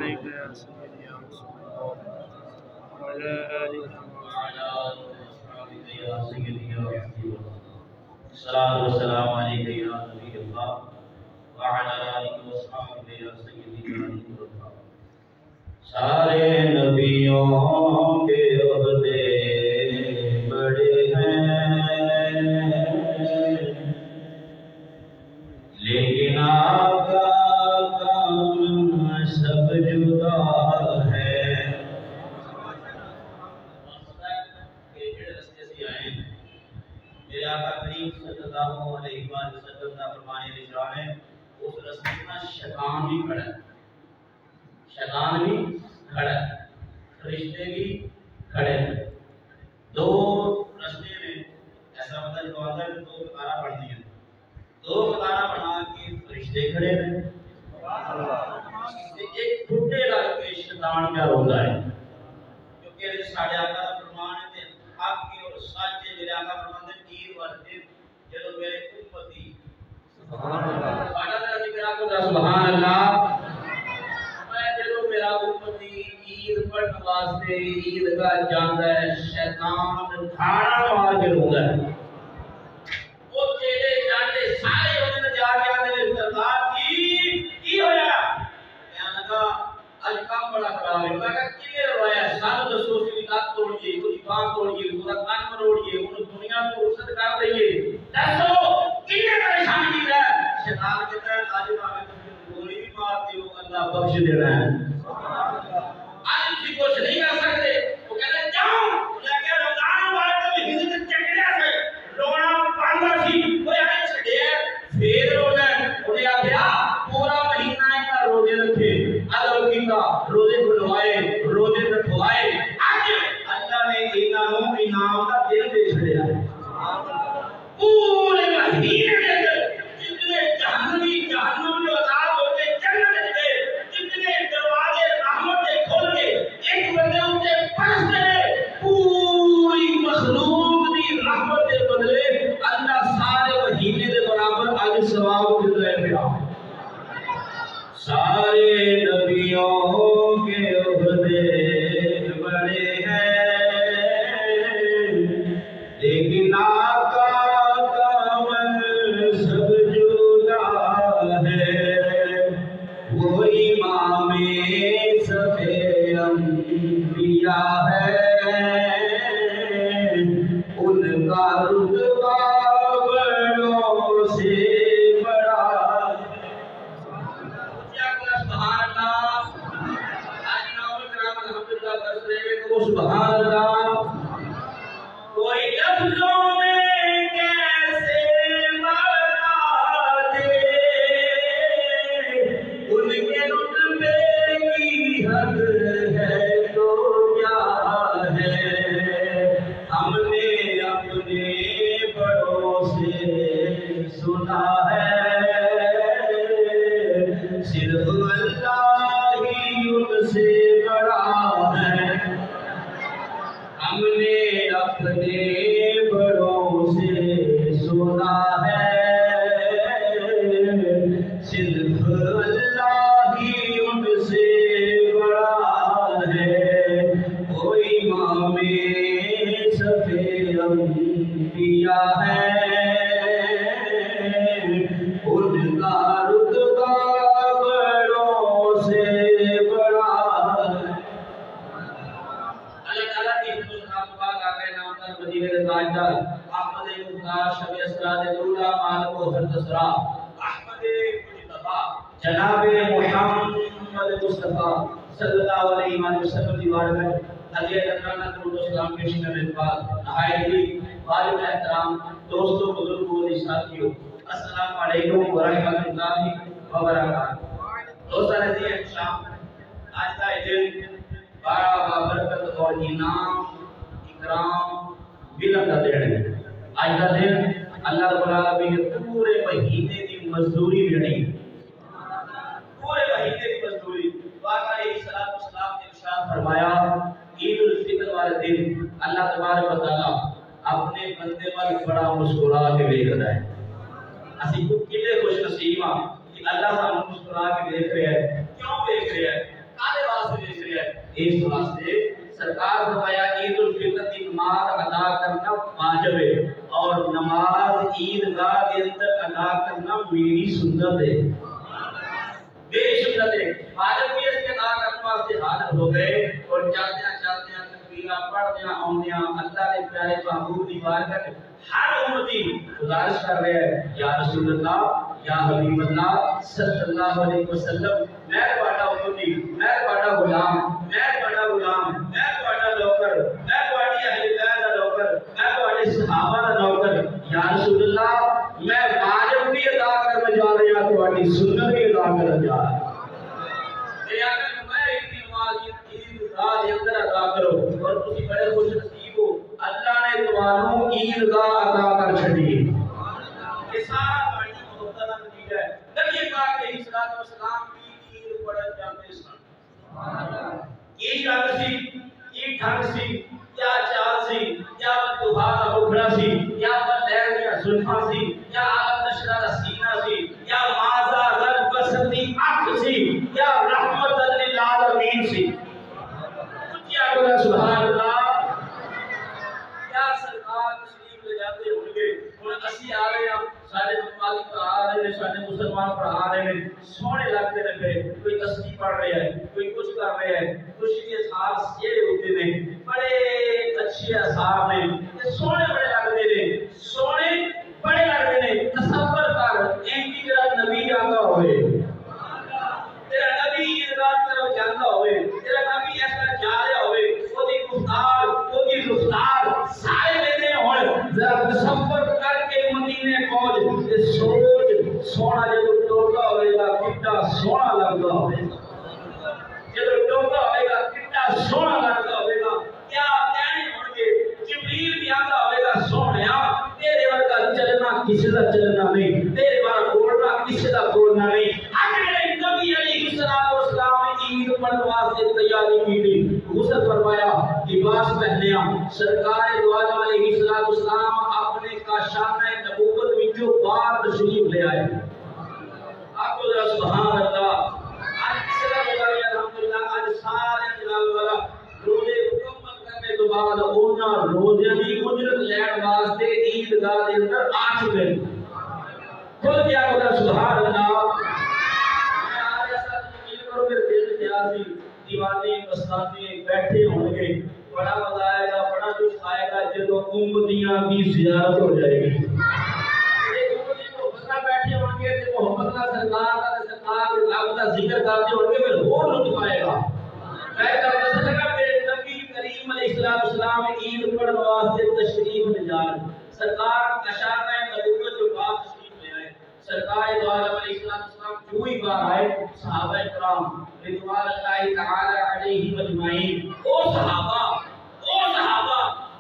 عليك يا سيدي يا رسول الله وعلى آلك وعلى أصحابك يا سيدي يا رسول الله. الصلاة والسلام عليك يا نبي الله وعلى آلك وأصحابك يا سيدي يا رسول الله. سارے نبیوں کے عہدے بڑے ہیں لیکن آقا کا سب جدا ہے. میرے آقا کریم صلی اللہ علیہ وسلم کا فرمانے نشان ہے اس رستے میں شیطان بھی کھڑا ہے، شیطان بھی کھڑا ہے، فرشتے بھی کھڑے ہیں. دو رستے میں ایسا مطلب جو آتا ہے دو قطاریں پڑھتی ہیں، دو قطاریں بنا کے فرشتے کھڑے ہیں، ایک ٹھڈے لگ کے شیطان کیا روتا ہے. کیونکہ ساڈے آقا کا فرمان ہے کہ حق کے اور سچ میرے آقا فرماتے ہیں تیر ورتے جب میرے امتی سبحان اللہ ساڈا تے ذکر کو سبحان اللہ میں جب میرا امتی عید پڑھن واسطے عید گاہ جاندا ہے شیطان کھاڑا مار کے روندا ہے. وہ چیلے جاندے سارے ہوندے نے جا کے آندے نے سرکار کی ہویا میں لگا اج کام بڑا خراب ہے. میں کہا کینے روایا سب دسو سی لات توڑیے کوئی بان توڑیے پورا کان مروڑیے ان دنیا کو رخصت کر دئیے دسو کینے پریشان کیتا ہے. شیطان کہتا ہے آج میں گولی بھی مارتی ہوں اللہ بخش دینا ہے. آج بھی کچھ نہیں کر سکتے. وہ کہتے ہیں جاؤ لے کے رمضان والے تو ہند چکڑیا سے رونا پڑھنا سی کوئی آئے چھڑے پھر رونا انہیں آخیا پورا مہینہ اینا روزے رکھے ادب کیتا روزے کھلوائے روزے رکھوائے آج اللہ نے انہوں انعام کا دل دے چھڑیا ہے. پورے مہینے کے اندر جتنے جہنمی جہنم جو عذاب ہوتے جنت کے جتنے دروازے رحمت کے کھول کے ایک بندے ہوتے پرستے پوری مخلوق دی رحمت کے بدلے اللہ سارے مہینے کے برابر آج ثواب دے رہے پیا. سارے نبیوں کے عہدے بڑے ہیں لیکن آقا کا منصب جدا ہے. وہ امام صف انبیاء ہے ان کا رتبہ بڑوں سے بڑا. سبحان اللہ کوئی لفظوں میں کیسے بتا دے ان کے رتبے کی حد ہے تو کیا ہے. ہم نے اپنے بڑوں سے سنا ہے صرف اللہ ہی ان سے بڑا ہے. ہم نے اپنے بڑوں سے سنا ہے صرف اللہ ہی ان سے بڑا ہے. کوئی امام صف انبیاء ہے ان کا رتبہ بڑوں سے بڑا ہے. اللہ تعالیٰ کی حضور صاحب پاک آقا نامدار مدینہ تاجدار احمد مختار شب اسرا دولا مالک و ہر تسرا احمد مجتبی جناب محمد مصطفیٰ صلی اللہ علیہ وسلم کی بارگاہ حضرت اکرم درود و سلام پیش کرنے کے بعد نہایت واجب احترام دوستوں بزرگوں اور ساتھیوں السلام علیکم ورحمۃ اللہ وبرکاتہ. دوستان عزیز شام آج کا دن بڑا برکت اور انعام اکرام ملن کا دن ہے. آج کا دن اللہ رب العالمین نے پورے مہینے کی مزدوری دینی پورے مہینے کی مزدوری. آقا علیہ الصلوۃ والسلام نے ارشاد فرمایا عید الفطر والے دن اللہ تبارک و تعالی اپنے بندے پر بڑا مسکرا کے دیکھتا ہے. اسی کو کتنے خوش نصیب ہاں کہ اللہ سانو مسکرا کے دیکھ رہا ہے. کیوں دیکھ رہا ہے؟ کالے اس واسطے سرکار فرمایا عید الفطر کی نماز ادا کرنا واجب ہے اور نماز عیدگاہ کے اندر ادا کرنا میری سنت ہے، میری سنت ہے۔ واجب بھی اس کے ادا کرنے واسطے حاضر ہو گئے اور چلتے تکبیراں پڑھتے آؤندیاں اللہ کے پیارے محبوب کی بارگاہ میں ہر امتی گزارش کر رہے ہیں، یا رسول اللہ یا حبیب اللہ صلی اللہ علیہ وسلم، میں تہاڈا امتی، میں تہاڈا غلام، میں تہاڈا غلام، میں تہاڈا نوکر، میں تہاڈی اہل بیت دا نوکر، میں تہاڈے صحابہ دا نوکر، یا رسول اللہ میں واجب بھی ادا کرنے جا رہا ہوں، تہاڈی سنت بھی ادا کرنے جا رہا ہوں۔ میرے آقا نے فرمایا عید کی نماز عیدگاہ کے اندر ادا کرو اور تسی بڑے خوش نصیب ہو، اللہ نے تمہاروں عیدگاہ عطا کر چھڈی۔ یہ سارا بڑی محبت کا نتیجہ ہے۔ نبی پاک علیہ الصلوۃ والسلام کی عید پڑھن جاتے سن، یہ ڈھنگ سی، یہ ڈھنگ سی، کیا چال سی، کیا دوہا کا اکھڑا سی، یا لہر یا زلفاں سی، یا عالم نشرہ کا سینہ سی، یا مازا غل بسنتی اکھ سی، یا رحمت للعالمین سی۔ کیا بولا سبحان اللہ، کیا سرکار تشریف لے جاتے ہوں گے، ہن اسی آ رہے ہیں، سارے ممالک پر آ رہے ہیں، سارے مسلمان پر آ رہے ہیں، سونے لگتے رہے، کوئی تسبیح پڑھ رہے ہیں، کوئی کچھ کر رہے ہیں، خوشی کے احساس یہ ہوتے ہیں، بڑے اچھے احساس ہیں، یہ سونے بڑے لگتے ہیں، سونے بڑے لگتے ہیں۔ تصور کر ان کی تیرا نبی آتا ہوئے، تیرا نبی عیدگاہ کی طرف جاتا ہوئے، تیرا نبی ایسا جا رہا ہوئے، وہ دی گفتار، وہ دی رفتار سارے لینے ہوں، ذرا تصور کر کے مدینے پہنچ، یہ سوچ سونا جب ٹوٹا ہوئے گا کتنا سونا لگتا ہوئے گا، جب ٹوٹا ہوئے گا کتنا سونا لگتا ہوئے گا، کیا کہنے ہوں گے، جبریل بھی آتا ہوئے گا، سونیا تیرے ورگا چلنا کسی کا چلنا نہیں، تیرے ورگا بولنا کسی کا بولنا نہیں۔ اگر نبی علیہ السلام نے عید پڑھنے واسطے تیاری کی تھی، غسل فرمایا، لباس پہنیا، سرکار دو عالم علیہ السلام اپنے کاشانہ نبوت وچوں باہر تشریف لے آئے۔ آپ کو ذرا سبحان اللہ، آج کسی کا بتائیے الحمدللہ، آج سارے جلال والا روزے مکمل کرنے تو بعد اونا روزے کی اجرت لین واسطے عیدگاہ کے اندر آ چکے۔ خود کیا ہوگا سبحان اللہ، دیوانے مستانے بیٹھے ہوں گے، بڑا مزہ آئے گا، بڑا جوش آئے گا جب امتیاں کی زیارت ہو جائے گی۔ ایک امتی کو بسا بیٹھے ہوں گے تو محمد کا سرکار رب کا ذکر کرتے ہوں گے، پھر اور لطف آئے گا۔ میں کہتا سکتا میرے نبی کریم علیہ السلام عید پڑھنے واسطے تشریف لے جائیں، سرکار کشانہ نبوت جو بات تشریف لے آئے، سرکار دو عالم علیہ السلام جو ہی بار آئے، صحابہ کرام رضوان اللہ تعالی علیہ مجمعین، او صحابہ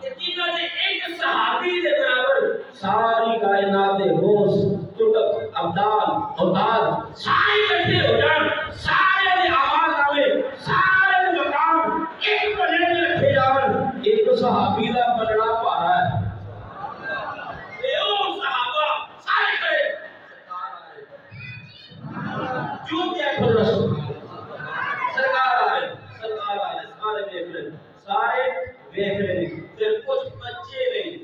جنہوں نے ایک صحابی کے برابر ساری کائنات ہوش تٹک ابدال اولاد سارے اکٹھے ہو جان، سارے دے اعمال نامے، سارے دے مقام ایک بنے میں رکھے جاون، ایک صحابی کا بننا پارا ہے۔ او صحابہ سارے کھڑے، جو کیا کھڑ رسول سرکار آئے سارے دیکھ رہے ہیں، پھر کچھ بچے نہیں،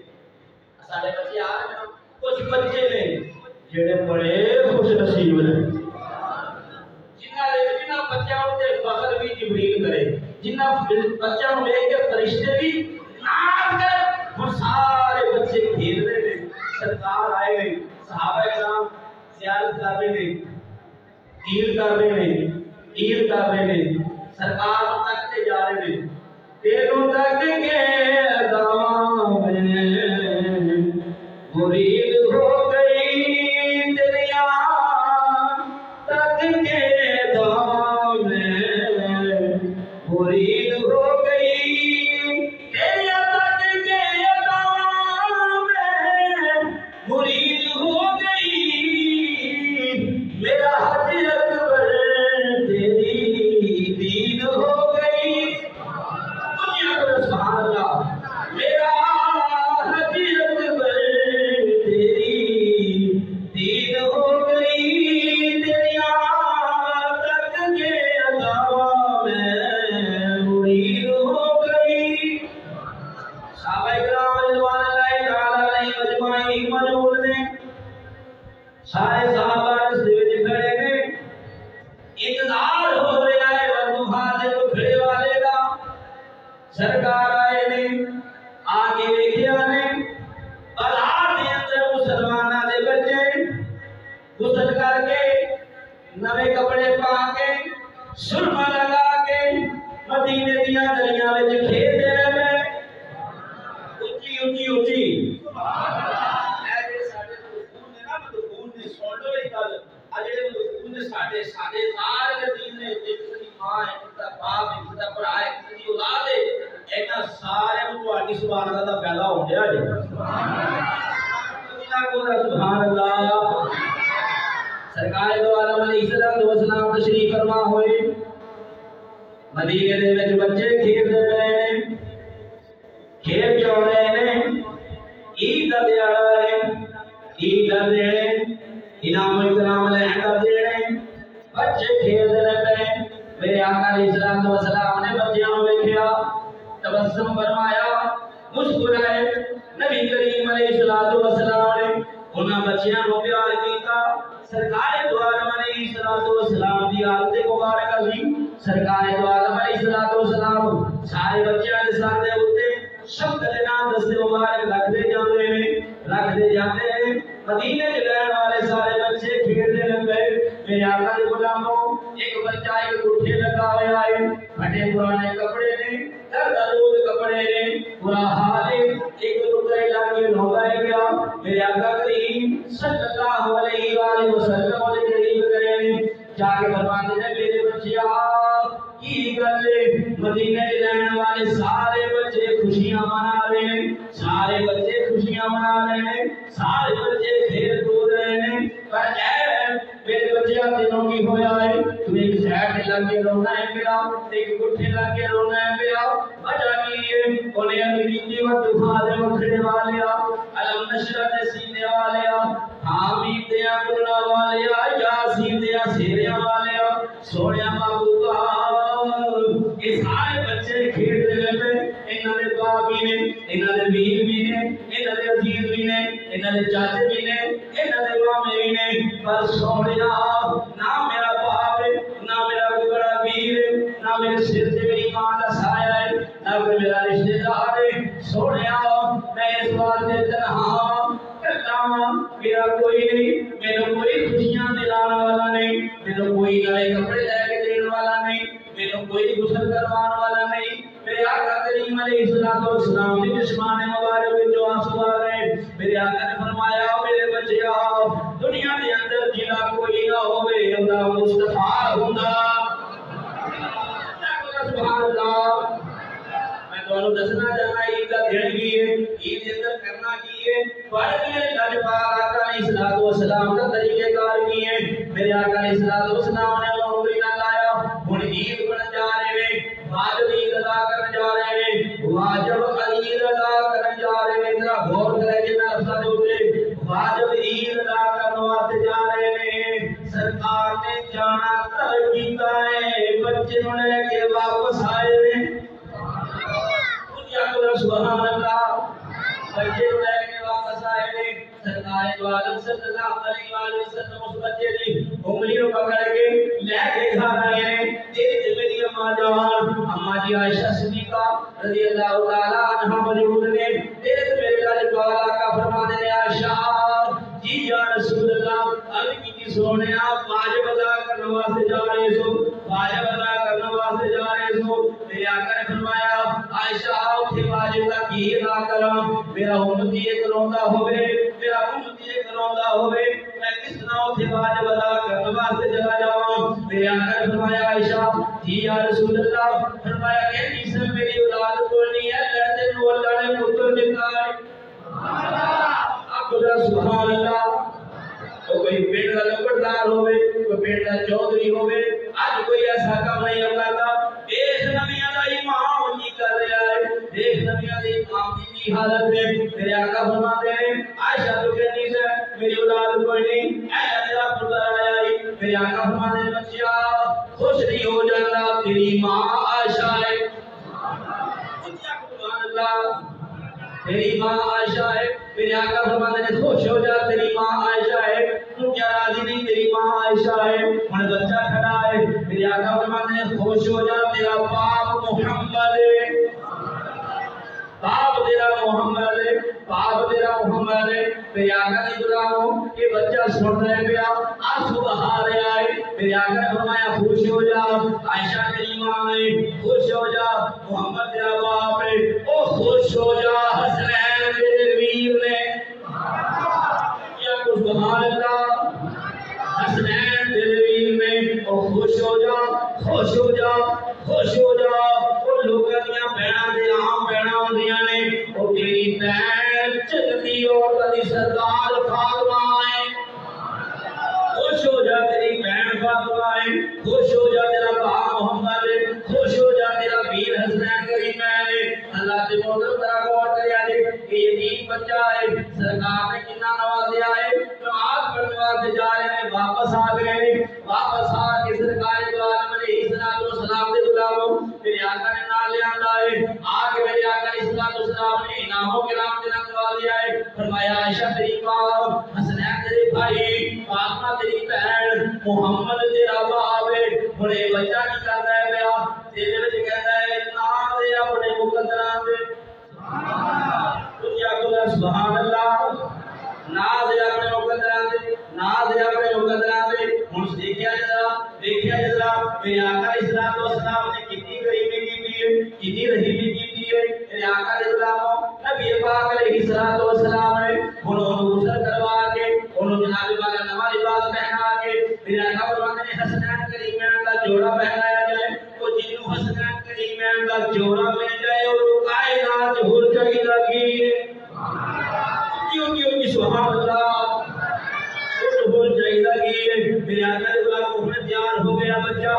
سارے بچے آ رہے ہیں، کچھ بچے نہیں جڑے بڑے خوش نصیب ہیں، جنہ بچوں کے فخر بھی جبریل کرے، جنہ بچوں کو لے کے فرشتے بھی ناز کرے، وہ سارے بچے کھیل رہے ہیں، سرکار آئے ہیں، صحابہ کرام زیارت کر رہے ہیں، عید کر رہے ہیں، سرکار تکتے جا رہے ہیں، تیروں تک کے دام میں مرید ہو گئی دریا، تک کے دام میں مرید ہو گئی دریا، تک کے دام میں مرید ہو گئی، میرا حج اکبر تیری دید ہو گئی۔ سبحان اللہ، سرکار آئے نے آگے ویکھیا نے بازار دے اندر مسلماناں دے بچے غسل کر کے نوے کپڑے پا کے سرما لگا کے مدینے دیاں گلیاں وچ کھیلدے رہے اونچی اونچی اونچی اے جڑے ساڈے مدفون نے نا مدفون نے سن لو ایک گل آ جڑے مدفون نے ساڈے سارے دین نے ایک دی ماں ہے ایک دا باپ ایک دا بھرا ہے ایک دی اولاد ہے اینا سارے نوں تہاڈی سبحان اللہ دا پیدا ہو گیا جی سبحان اللہ سرکار دو عالم علیہ الصلوۃ والسلام تشریف فرما ہوئے مدینے دے وچ بچے کھیل دے رہے نے کھیل کیوں رہے نے عید دا دیہڑا ہے عید دا دیہڑے انعام و اکرام لین دا دیہڑے بچے کھیل دے رہے میرے آقا علیہ الصلوۃ والسلام نے بچیاں نوں ویکھیا تبسم فرمایا مسکرائے نبی کریم علیہ الصلوۃ والسلام نے انہاں بچیاں نوں پیار کیتا سرکار دو عالم علیہ الصلوۃ والسلام دی حالت مبارکہ سی سرکار دو عالم علیہ الصلوۃ والسلام سارے بچیاں دے ساتھ دے اوتے شبد دے نام دستے مبارک رکھدے جاندے ہیں مدینے دے رہن والے سارے بچے کھیلدے لگے میرے آقا دے غلاموں ایک بچہ ایک گٹھے لگا ہوا ہے پھٹے پرانے کپڑے نے درد کپڑے نے برا حال ہے ایک ٹکڑے لاگے لوگائے گیا میرے آقا کریم صلی اللہ علیہ وآلہ وسلم دے قریب کرے جا کے فرماتے ہیں میرے بچیا کی گل مدینے دے رہن والے سارے بچے خوشیاں منا رہے ہیں سارے بچے خوشیاں منا رہے ہیں سارے بچے کھیل کود رہے ہیں پر اے میرے بچیا دنوں کی ہویا ہے تو ایک سائڈ تے لگ کے رونا ہے میرا ایک گٹھے لگ کے رونا ہے میرا وجہ کی ہے انہیں انگریزی و دکھا دے وکھڑے والے علم نشرہ دے سینے والے حامید دے اکڑنا والے یاسین دے سیرے والے سوڑیا محبوبہ یہ سارے بچے کھیل رہے ہیں انہاں دے باپ بھی نے انہاں دے ویر بھی نے انہاں دے عزیز بھی نے انہاں دے چاچے بھی نے انہاں دے مامے بھی نے پر سوڑیا نہ میرا باپ ہے نہ میرا کوئی بڑا ویر نہ میرے سر سے میری ماں کا سایہ ہے نہ کوئی میرا رشتہ دار ہے سوڑیا میں اس واسطے تنہا میرا کوئی نہیں میرا کوئی خوشیاں دلانے والا نہیں میرا کوئی نئے کپڑے لے کے دینے والا نہیں میرا کوئی غسل کروان والا نہیں میرے آقا کریم علیہ الصلوۃ والسلام نے چشمانے مبارک میں جو آنسو آ رہے میرے آقا نے فرمایا میرے بچیا دنیا کے اندر جلا کوئی نہ ہوئے اللہ مصطفیٰ ہوندا سبحان اللہ میں تمہیں دسنا چاہنا عید کا دن کی ہے عید کے اندر کرنا کی ہے بڑے لج پاک آقا علیہ الصلوۃ والسلام کا طریقہ کار کی ہے میرے آقا علیہ الصلوۃ والسلام نے عمر نہ لایا ہن عید پڑھن جا رہے ہیں واجب عید ادا کرن جا رہے ہیں واجب عید ادا کرن جا رہے ہیں ذرا غور کرے جے میں لفظاں دے اوتے واجب عید ادا کرن واسطے جا رہے ہیں سرکار نے جانا طے کیتا ہے بچے نوں لے کے واپس آئے ہیں سبحان اللہ بچے کو لے کے واپس آئے نے سرکار دو عالم صلی اللہ علیہ وآلہ وسلم اس بچے دی انگلی کو پکڑ کے لے کے گھر آئے ہیں تیری میری اماں جان اماں جی عائشہ صدیقہ رضی اللہ تعالی عنہا موجود نے تیرے میرے لال والا کا فرماتے ہیں عائشہ جی یا رسول اللہ علی کی سونیا واجب ادا کرنے واسطے جا رہے سو واجب ادا کرنے واسطے جا رہے سو میرے آقا نے فرمایا عائشہ اٹھے واجب کا کی ادا کراں میرا امتی ایک روندا ہوے میرا امتی ایک روندا ہوے میں کس طرح اٹھے واجب ادا کرنے واسطے چلا جاواں میرے آقا نے فرمایا عائشہ جی یا رسول اللہ فرمایا کہ جس میں میری اولاد کوئی نہیں ہے لیکن وہ اللہ نے پتر دیتا ہے سبحان اللہ سبحان اللہ کوئی پیڑ کا لکڑدار ہوئے کوئی پیڑ کا چودھری ہوئے آج کوئی ایسا کام نہیں کرتا دیکھ نبیوں کا امام نہیں کر رہا ہے دیکھ نبیوں کے امام کی حالت میں میرے آقا فرماتے ہیں عائشہ تو کہنی سے میری اولاد کوئی نہیں اے میرا پتر آیا ہے میرے آقا فرماتے ہیں بچیا خوش نہیں ہو جاتا تیری ماں عائشہ ہے سبحان اللہ تیری ماں عائشہ ہے میرے آقا فرماتے ہیں خوش ہو جا تیری ماں عائشہ ہے تو کیا راضی نہیں تیری ماں عائشہ ہے ہن بچہ کھڑا ہے میرے آقا فرماتے ہیں خوش ہو جا تیرا باپ محمد ہے میرے آقا نے غلاموں یہ بچہ سن رہے پیا آنسو بہا رہا ہے میرے آقا نے فرمایا خوش ہو جا عائشہ کریمہ نے خوش ہو جا محمد تیرا باپ ہے او خوش ہو جا حسنین تیرے ویر نے یا کچھ سبحان اللہ حسنین تیرے ویر نے او خوش ہو جا خوش ہو جا خوش ہو جا وہ لوگوں دیا بہناں دے عام بہناں ہوندیاں نے او تیری بہن چکتی اور کدی سردار فاطمہ ہے خوش ہو جا تیری بہن فاطمہ ہے خوش ہو جا تیرا بھائی محمد ہے خوش ہو جا تیرا ویر حسنین کریم ہے اللہ کے محترم ذرا غور کریا جی یہ یتیم بچہ ہے سرکار نے کتنا نوازیا ہے نماز پڑھنے واسطے جا رہے ہیں واپس آ گئے واپس آ کے سرکار دو عالم علیہ السلام دے غلاموں میرے آقا نے نال لے آندا ہے آ کے میرے آقا علیہ السلام نے انعاموں کے نام سے نوازیا ہے فرمایا عائشہ تیری ماں حسنین تیرے بھائی فاطمہ تیری بہن محمد تیرا باپ ہے بڑے بچہ کی کرتا ہے بیا تیرے وچ کہتا ہے نام دے اپنے مقدران دے سبحان اللہ ناز ہے اپنے مقدران دے ناز ہے اپنے مقدران دے ہن دیکھیا جا میرے آقا اسلام و اسلام نے کتنی غریبی کی ہے کتنی رحیمی کی ہے میرے آقا علیہ السلام نبی پاک علیہ الصلوۃ والسلام نے انہوں غسل کروا کے انہوں جناب والا نواں لباس پہنا کے میرے آقا فرماتے ہیں حسنین کریمین کا جوڑا پہنایا جائے وہ جنوں حسنین کریمین کا جوڑا مل جائے اور کائنات ہر جگہ لگی کیوں سبحان اللہ بہت چاہیے لگی میرے آقا علیہ السلام میں تیار ہو گیا بچہ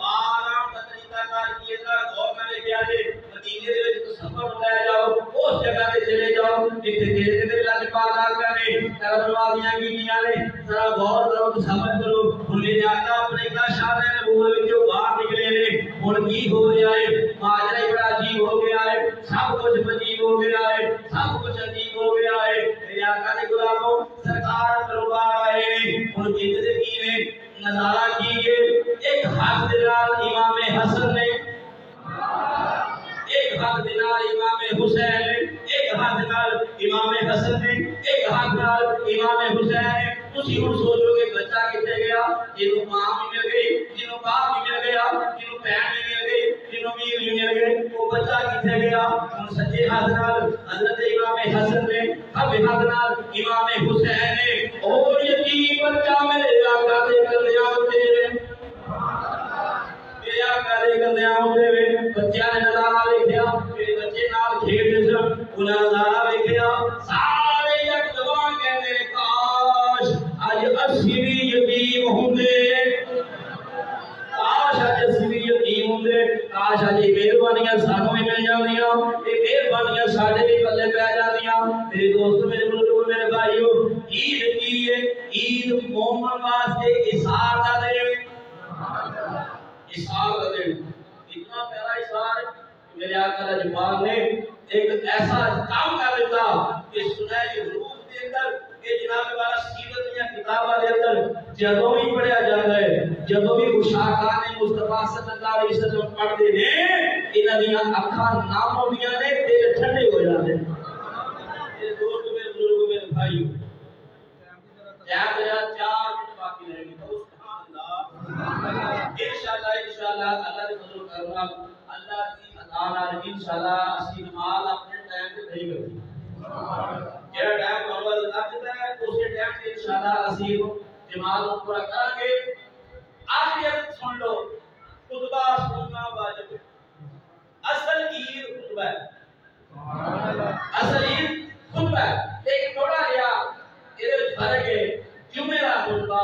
آرام کا طریقہ کار کیے ذرا غور میں لے کے آجے مدینے دے وچ سفر ہوتا جاؤ اس جگہ تے چلے جاؤ جتھے تیرے تے اللہ پاک آقا نے نمازیاں کیتیاں نے ذرا غور کرو سمجھ کرو میرے آقا اپنے کا شان نبوت وچوں باہر نکلے نے ہن کی ہو رہا ہے ماجرا بڑا عجیب ہو گیا ہے سب کچھ عجیب ہو گیا ہے سب کچھ عجیب ہو گیا ہے میرے آقا نے غلاموں سرکار دربار آئے نے ہن جتنے کی نے نظارہ کیے ایک ہاتھ دلال امام حسن نے ایک ہاتھ دلال امام حسین نے ایک ہاتھ دلال امام حسن نے ایک ہاتھ دلال امام حسین نے تسی ہن سوچو گے بچہ کتے گیا جنوں ماں بھی مل گئی جنوں باپ بھی مل گیا جنوں بہن بھی مل گئی جنوں ویر بھی مل گئے وہ بچہ کتے گیا ہن سجے ہاتھ نال حضرت امام حسن نے کھبے ہاتھ نال امام حسین نے اور یتیم بچہ میرے آقا دے کندیاں تے میرے آقا دے کندیاں تے بچہ نے نظارہ ویکھیا میرے بچے نال کھیڈ سن انہاں نظارہ ویکھیا سارے یک زبان کہندے نے کاش اج اسی بھی یتیم ہوندے کاش اج اسی بھی یتیم ہوندے کاش اج مہربانیاں سانوں بھی مل جاندیاں اے مہربانیاں ساڈے بھی پلے پے جاندیاں میرے دوست میرے بزرگ میرے بھائیو عید کی ہے عید مومن واسطے اظہار دا دن اظہار دا دن اتنا پیارا اظہار میرے آقا جمال نے ایک ایسا کام کر دیتا کہ سنہری حروف دے اندر کہ جناب والا سیرت یا کتابہ دے اندر جدوں بھی پڑھیا جاتا ہے جدوں بھی مشاہدان مصطفیٰ صلی اللہ علیہ وسلم پڑھتے ہیں انہاں دیاں اکھاں نام ہوندیاں نے تے ٹھنڈے ہو جاتے ہیں میرے دوست میرے بزرگ میرے بھائیو جہاں میرا 4 منٹ باقی رہ گئے تو سبحان اللہ انشاءاللہ اللہ کے فضل و کرم اللہ کی عطا نال انشاءاللہ اسی نماز اپنے ٹائم تے نہیں کرنی جڑا ٹائم اللہ عطا دیتا ہے اس کے ٹائم تے انشاءاللہ اسی جماعت کو پورا کریں گے آخری سن لو خطبہ سننا واجب ہے اصل عید خطبہ ہے سبحان اللہ اصل عید خطبہ ہے ایک تھوڑا لیا ادھر فرق ہے جمعہ کا خطبہ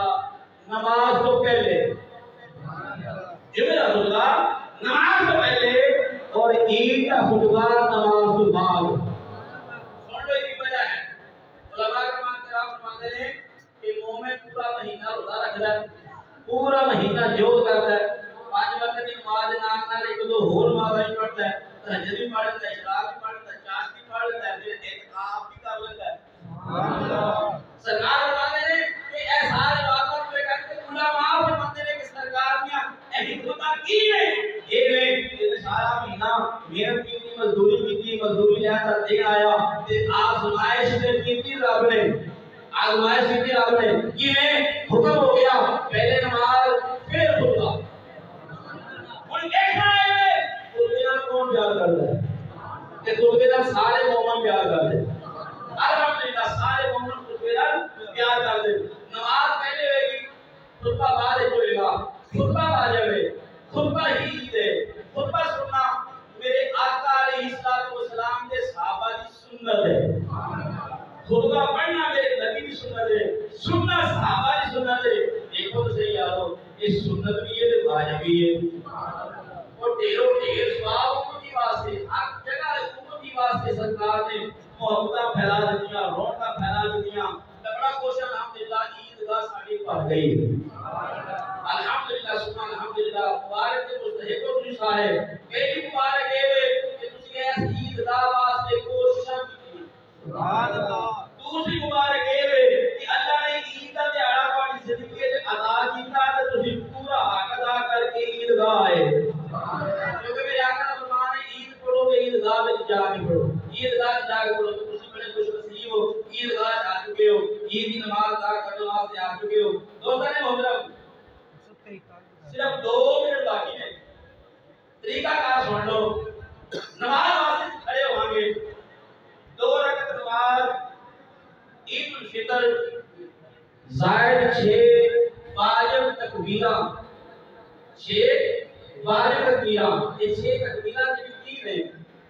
نماز تو پہلے جمعہ کا خطبہ نماز تو پہلے اور عید کا خطبہ نماز تو بعد سن لو یہ وجہ ہے علماء کرام فرماتے ہیں کہ مومن پورا مہینہ روزہ رکھتا ہے پورا مہینہ جو کرتا ہے 5 وقت کی نماز نام نال ایک دو اور نمازیں پڑھتا ہے تہجد بھی پڑھتا ہے اشراق بھی پڑھتا ہے چاش بھی پڑھتا ہے پھر اعتکاف بھی کر لیتا ہے سبحان اللہ سرکار فرماتے ہیں کہ اے سارے عبادت پہ کر کے علماء فرماتے ہیں کہ سرکار نے حکمت کی ہے یہ سارا مہینہ محنت کی مزدوری لے کر دے آیا تے آزمائش میں کی رب نے کرتا ہے کہ خطبے دا سارے مومن پیار کر دے الحمدللہ سارے مومن خطبے دا پیار کر دے نماز پہلے ہوئے گی خطبہ بعد ہوئے گا خطبہ واجب ہے خطبہ ہی عید ہے خطبہ سننا میرے آقا علیہ السلام کے صحابہ کی سنت ہے خطبہ پڑھنا میرے نبی کی سنت ہے سننا صحابہ کی سنت ہے دیکھو تو صحیح یارو یہ سنت بھی ہے واجب بھی ہے اور ڈھیر ثواب امتی واسطے ہر جگہ امتی واسطے سرکار نے محبت پھیلا دیا رونقاں پھیلا دیا تگڑا کوشش الحمدللہ عیدگاہ ساڈی بھر گئی الحمدللہ سبحان الحمدللہ مبارک تے مستحق ہو تسی سارے میری مبارک ہے کہ تسی اس عیدگاہ واسطے کوششاں کیتی سبحان اللہ دوسری مبارک ہے کہ اللہ نے عید دا دیہڑا تہاڈی زندگی وچ عطا کیتا تے تسی پورا حق ادا کر کے عیدگاہ آئے کیونکہ میرے آقا کا فرمان ہے عید پڑھو تے عیدگاہ وچ جا کے پڑھو عیدگاہ جا کے پڑھو تسی بڑے خوش نصیب ہو عیدگاہ جا چکے ہو عید کی نماز ادا کرنے واسطے آ چکے ہو دوستاں نے محترم صرف 2 منٹ باقی ہے طریقہ کار سن لو نماز واسطے کھڑے ہوں گے 2 رکعت نماز عید الفطر زائد 6 واجب تکبیرہ 6 واجب تکبیرہ یہ 6 تکبیرہ جو تین ہیں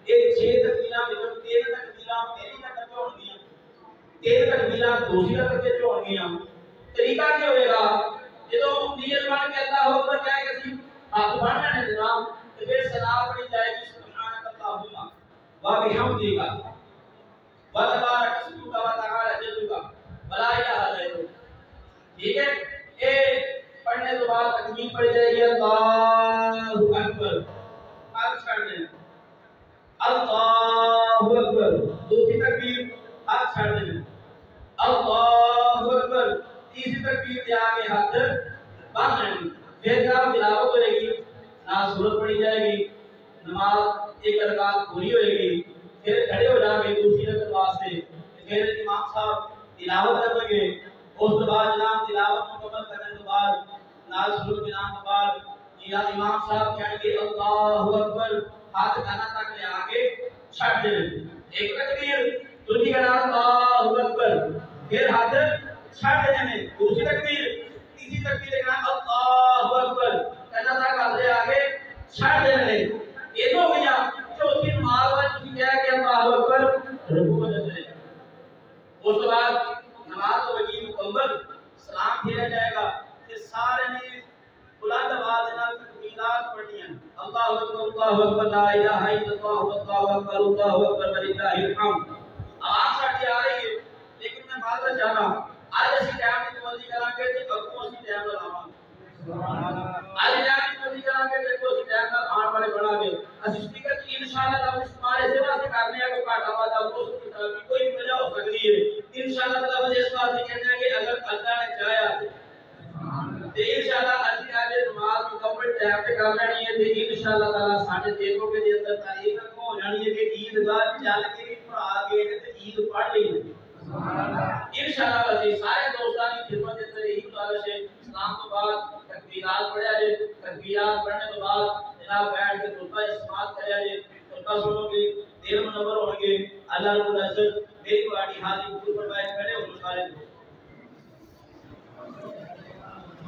یہ 6 تکبیرہ میں 13 تکبیرہ پہلی رکعت میں ہوں گی 13 تکبیرہ دوسری رکعت میں ہوں گی طریقہ کیا ہوئے گا جدو نیت بن کے اللہ اکبر کہے کہ سی ہاتھ بڑھنا ہے جناب تو پھر سلام پڑھی جائے گی سبحانک اللہم و بحمدک و تبارک اسمک و تعالی جدک ولا الہ غیرک ٹھیک ہے اے پڑھنے کے بعد تکبیر پڑھی جائے گی اللہ اکبر ہاتھ چھوڑ دینا اللہ اکبر دوسری تکبیر ہاتھ چھوڑ دینا اللہ اکبر تیسری تکبیر دے آگے ہاتھ باندھ لیں پھر جب تلاوت ہوئے گی نماز سورت پڑھی جائے گی نماز ایک رکعت پوری ہوئے گی پھر کھڑے ہو جائیں گے دوسری رکعت واسطے پھر امام صاحب تلاوت کریں گے اس کے بعد جناب تلاوت مکمل کرنے کے بعد نماز سورت بنانے کے بعد امام صاحب کہیں گے اللہ اکبر ہاتھ کھانا تک لے آگے چھڑ دیں ایک تکبیر دوسری کا نام اللہ اکبر پھر ہاتھ چھڑ دینے دوسری تکبیر تیسری تکبیر کا نام اللہ اکبر کہنا تھا کہ آگے چھڑ دینے یہ تو ہو گیا چوتھی نماز میں تسی کہہ کے اللہ اکبر رکوع میں چلے جائیں اس کے بعد نماز ہوگی مکمل سلام پھیرا جائے گا کہ سارے نے بلند آواز نال تکبیرات پڑھنی ہیں اللہ اکبر لا الہ الا اللہ اللہ اکبر وللہ الحمد آواز ساڈی آ رہی ہے لیکن میں معذرت چاہنا آج اسی ٹائم کی پابندی کریں گے تے اگوں اسی ٹائم نال آواں سبحان اللہ آج ٹائم کی پابندی کریں گے تے اسی ٹائم نال آن والے بنا گے اسی سپیکر کی انشاءاللہ تعالی ہمارے سیوا سے کرنے کو کاٹا والا اس کی کوئی بھی وجہ ہو سکتی ہے انشاءاللہ تعالی اس بات سے کہتے ہیں کہ اگر اللہ نے چاہیا تے انشاءاللہ اسی آج نماز مکمل ٹائم پہ کر لینی ہے تے انشاءاللہ تعالی ساڈے دیکھو کے اندر تاریخ ہو جانی ہے کہ عید گاہ چل کے بھی پڑھا کے تے عید پڑھ لی انشاءاللہ عزیز سارے دوستان کی خدمت کے اندر یہی گزارش ہے اسلام تو بعد تکبیرات پڑھا جائے تکبیرات پڑھنے کے بعد جناب بیٹھ کے خطبہ سماعت کریا جائے خطبہ سنو گے دیر منور ہوں گے اللہ رب العزت میری باڑی حاضر قبول فرمائے کھڑے ہو سارے